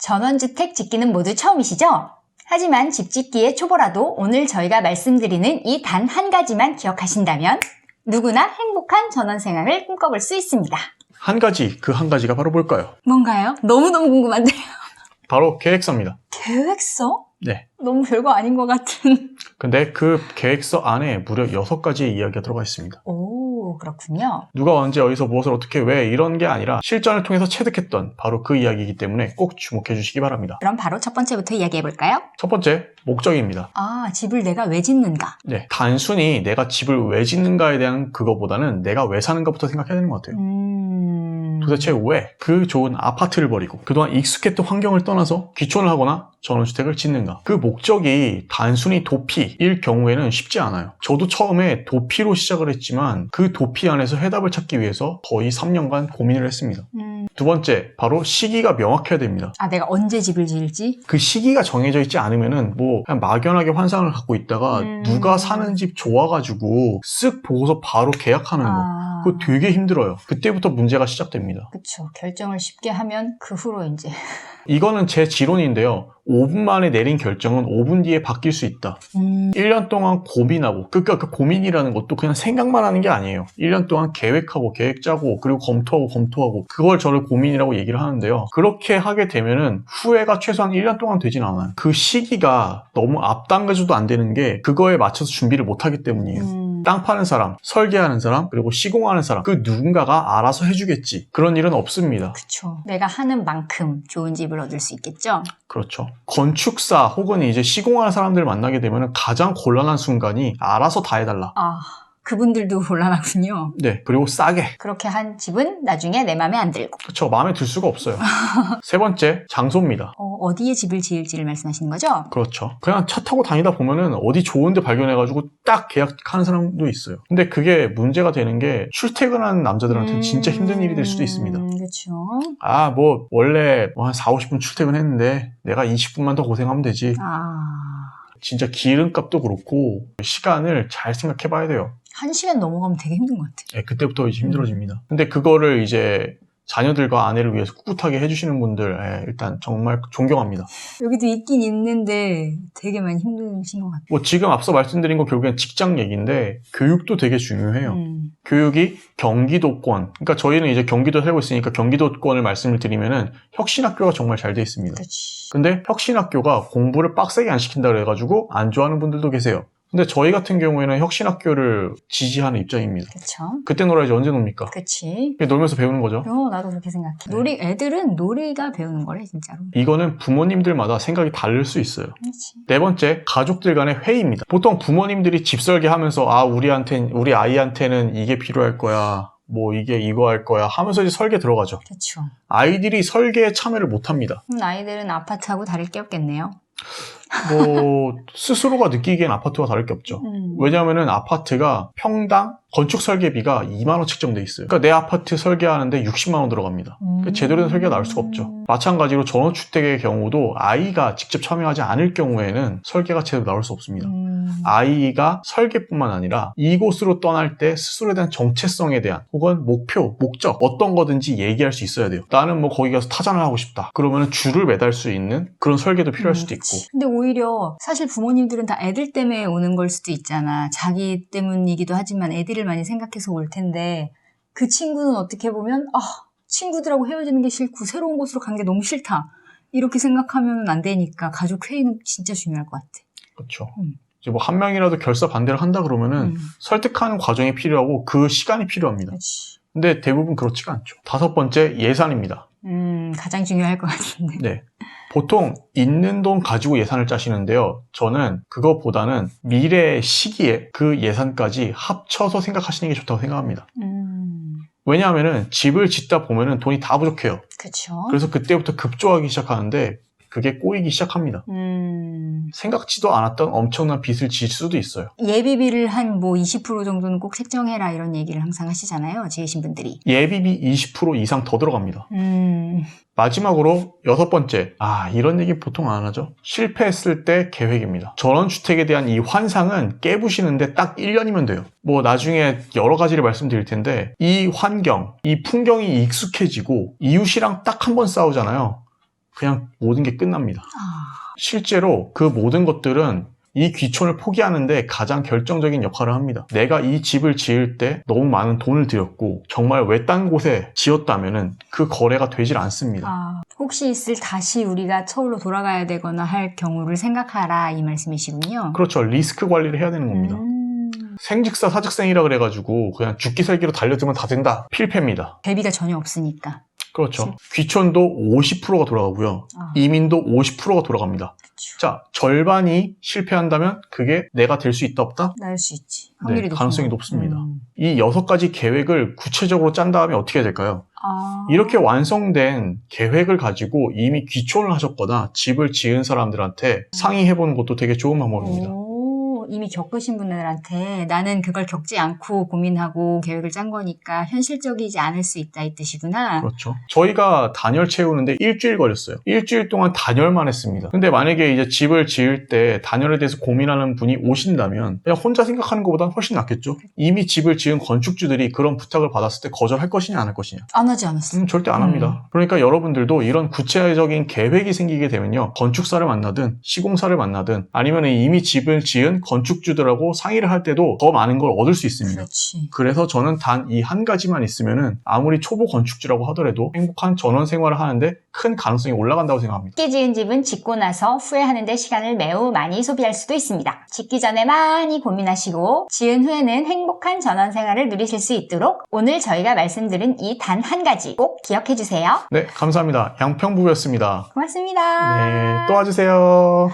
전원주택 짓기는 모두 처음이시죠? 하지만 집 짓기의 초보라도 오늘 저희가 말씀드리는 이 단 한 가지만 기억하신다면 누구나 행복한 전원 생활을 꿈꿔볼 수 있습니다. 한 가지, 그 한 가지가 바로 뭘까요? 뭔가요? 너무너무 궁금한데요. 바로 계획서입니다. 계획서? 네. 너무 별거 아닌 것 같은. 근데 그 계획서 안에 무려 6가지의 이야기가 들어가 있습니다. 오, 그렇군요. 누가 언제 어디서 무엇을 어떻게 왜 이런 게 아니라 실전을 통해서 체득했던 바로 그 이야기이기 때문에 꼭 주목해 주시기 바랍니다. 그럼 바로 첫 번째부터 이야기해볼까요? 첫 번째, 목적입니다. 아, 집을 내가 왜 짓는가? 네, 단순히 내가 집을 왜 짓는가에 대한 그거보다는 내가 왜 사는가부터 생각해야 되는 것 같아요. 도대체 왜 그 좋은 아파트를 버리고 그동안 익숙했던 환경을 떠나서 귀촌을 하거나 전원주택을 짓는가? 그 목적이 단순히 도피일 경우에는 쉽지 않아요. 저도 처음에 도피로 시작을 했지만 그 도피 안에서 해답을 찾기 위해서 거의 3년간 고민을 했습니다. 두 번째, 바로 시기가 명확해야 됩니다. 아, 내가 언제 집을 지을지? 그 시기가 정해져 있지 않으면은 뭐 그냥 막연하게 환상을 갖고 있다가 누가 사는 집 좋아가지고 쓱 보고서 바로 계약하는 거. 그거 되게 힘들어요. 그때부터 문제가 시작됩니다. 그쵸. 결정을 쉽게 하면 그 후로 이제. 이거는 제 지론인데요. 5분 만에 내린 결정은 5분 뒤에 바뀔 수 있다. 1년 동안 고민하고, 그러니까 그 고민이라는 것도 그냥 생각만 하는 게 아니에요. 1년 동안 계획하고, 계획 짜고, 그리고 검토하고, 그걸 저를 고민이라고 얘기를 하는데요. 그렇게 하게 되면은 후회가 최소한 1년 동안 되진 않아요. 그 시기가 너무 앞당겨져도 안 되는 게 그거에 맞춰서 준비를 못 하기 때문이에요. 땅 파는 사람, 설계하는 사람, 그리고 시공하는 사람, 그 누군가가 알아서 해주겠지. 그런 일은 없습니다. 그쵸. 내가 하는 만큼 좋은 집을 얻을 수 있겠죠? 그렇죠. 건축사 혹은 이제 시공하는 사람들을 만나게 되면 가장 곤란한 순간이 알아서 다 해달라. 아, 그분들도 곤란하군요. 네, 그리고 싸게. 그렇게 한 집은 나중에 내 맘에 안 들고. 그렇죠. 마음에 들 수가 없어요. 세 번째, 장소입니다. 어디에 집을 지을지를 말씀하시는 거죠? 그렇죠. 그냥 차 타고 다니다 보면은 어디 좋은 데 발견해가지고 딱 계약하는 사람도 있어요. 근데 그게 문제가 되는 게 출퇴근하는 남자들한테는 진짜 힘든 일이 될 수도 있습니다. 그렇죠. 아, 뭐 원래 한 40-50분 출퇴근했는데 내가 20분만 더 고생하면 되지. 진짜 기름값도 그렇고 시간을 잘 생각해 봐야 돼요. 1시간 넘어가면 되게 힘든 것 같아요. 네, 그때부터 이제 힘들어집니다. 근데 그거를 이제 자녀들과 아내를 위해서 꿋꿋하게 해주시는 분들 일단 정말 존경합니다. 여기도 있긴 있는데 되게 많이 힘드신 것 같아요. 뭐 지금 앞서 말씀드린 거 결국엔 직장 얘기인데 교육도 되게 중요해요. 교육이 경기도권, 그러니까 저희는 이제 경기도에 살고 있으니까 경기도권을 말씀을 드리면은 혁신학교가 정말 잘 돼 있습니다. 그치. 근데 혁신학교가 공부를 빡세게 안 시킨다 그래가지고 안 좋아하는 분들도 계세요. 근데 저희 같은 경우에는 혁신학교를 지지하는 입장입니다. 그쵸. 그때 놀아야지 언제 놉니까? 그치. 놀면서 배우는 거죠. 나도 그렇게 생각해. 애들은 놀이가 배우는 거래, 진짜로. 이거는 부모님들마다 생각이 다를 수 있어요. 그치. 네 번째, 가족들 간의 회의입니다. 보통 부모님들이 집 설계하면서 우리 아이한테는 이게 필요할 거야. 뭐 이게 이거 할 거야 하면서 이제 설계 들어가죠. 그쵸. 아이들이 설계에 참여를 못 합니다. 아이들은 아파트하고 다를 게 없겠네요. 뭐 스스로가 느끼기엔 아파트와 다를 게 없죠. 왜냐하면은 아파트가 평당 건축 설계비가 2만 원 책정돼 있어요. 그러니까 내 아파트 설계하는데 60만 원 들어갑니다. 제대로 된 설계가 나올 수가 없죠. 마찬가지로 전원주택의 경우도 아이가 직접 참여하지 않을 경우에는 설계가 제대로 나올 수 없습니다. 아이가 설계뿐만 아니라 이곳으로 떠날 때 스스로에 대한 정체성에 대한 혹은 목표, 목적 어떤 거든지 얘기할 수 있어야 돼요. 나는 뭐 거기 가서 타잔을 하고 싶다. 그러면 줄을 매달 수 있는 그런 설계도 필요할 수도 있고. 근데 오히려 사실 부모님들은 다 애들 때문에 오는 걸 수도 있잖아. 자기 때문이기도 하지만 애들을 많이 생각해서 올 텐데 그 친구는 어떻게 보면 친구들하고 헤어지는 게 싫고 새로운 곳으로 가는 게 너무 싫다. 이렇게 생각하면 안 되니까 가족 회의는 진짜 중요할 것 같아. 그렇죠. 이제 뭐 한 명이라도 결사 반대를 한다 그러면은 설득하는 과정이 필요하고 그 시간이 필요합니다. 그치. 근데 대부분 그렇지가 않죠. 다섯 번째, 예산입니다. 가장 중요할 것 같은데. 네. 보통 있는 돈 가지고 예산을 짜시는데요. 저는 그것보다는 미래 시기에 그 예산까지 합쳐서 생각하시는 게 좋다고 생각합니다. 왜냐하면은 집을 짓다 보면은 돈이 다 부족해요. 그쵸. 그래서 그때부터 급조하기 시작하는데 그게 꼬이기 시작합니다. 생각지도 않았던 엄청난 빚을 질 수도 있어요. 예비비를 한 20% 정도는 꼭 책정해라 이런 얘기를 항상 하시잖아요. 지으신 분들이. 예비비 20% 이상 더 들어갑니다. 마지막으로 여섯 번째, 이런 얘기 보통 안 하죠. 실패했을 때 계획입니다. 전원주택에 대한 이 환상은 깨부시는데 딱 1년이면 돼요. 뭐 나중에 여러 가지를 말씀드릴 텐데 이 환경, 이 풍경이 익숙해지고 이웃이랑 딱 한 번 싸우잖아요. 그냥 모든 게 끝납니다. 아, 실제로 그 모든 것들은 이 귀촌을 포기하는데 가장 결정적인 역할을 합니다. 내가 이 집을 지을 때 너무 많은 돈을 들였고 정말 외딴 곳에 지었다면은 그 거래가 되질 않습니다. 아, 혹시 있을 다시 우리가 서울로 돌아가야 되거나 할 경우를 생각하라 이 말씀이시군요. 그렇죠. 리스크 관리를 해야 되는 겁니다. 생직사 사직생이라 그래가지고 그냥 죽기 살기로 달려들면 다 된다. 필패입니다. 대비가 전혀 없으니까. 그렇죠. 귀촌도 50%가 돌아가고요. 아. 이민도 50%가 돌아갑니다. 그렇죠. 자, 절반이 실패한다면 그게 내가 될 수 있다 없다? 나을 수 있지. 네, 확률이 높은 가능성이 거. 높습니다. 이 6가지 계획을 구체적으로 짠 다음에 어떻게 해야 될까요? 아. 이렇게 완성된 계획을 가지고 이미 귀촌을 하셨거나 집을 지은 사람들한테 상의해보는 것도 되게 좋은 방법입니다. 오, 이미 겪으신 분들한테 나는 그걸 겪지 않고 고민하고 계획을 짠 거니까 현실적이지 않을 수 있다 이 뜻이구나. 그렇죠. 저희가 단열 채우는데 일주일 걸렸어요. 일주일 동안 단열만 했습니다. 근데 만약에 이제 집을 지을 때 단열에 대해서 고민하는 분이 오신다면 그냥 혼자 생각하는 것보다는 훨씬 낫겠죠. 이미 집을 지은 건축주들이 그런 부탁을 받았을 때 거절할 것이냐 안 할 것이냐. 안 하지 않았어. 절대 안 합니다. 그러니까 여러분들도 이런 구체적인 계획이 생기게 되면요. 건축사를 만나든 시공사를 만나든 아니면 이미 집을 지은 건축주들하고 상의를 할 때도 더 많은 걸 얻을 수 있습니다. 그렇지. 그래서 저는 단 이 한 가지만 있으면은 아무리 초보 건축주라고 하더라도 행복한 전원 생활을 하는데 큰 가능성이 올라간다고 생각합니다. 쉽게 지은 집은 짓고 나서 후회하는 데 시간을 매우 많이 소비할 수도 있습니다. 짓기 전에 많이 고민하시고 지은 후에는 행복한 전원 생활을 누리실 수 있도록 오늘 저희가 말씀드린 이 단 한 가지 꼭 기억해 주세요. 네, 감사합니다. 양평부부였습니다. 고맙습니다. 네, 또 와주세요.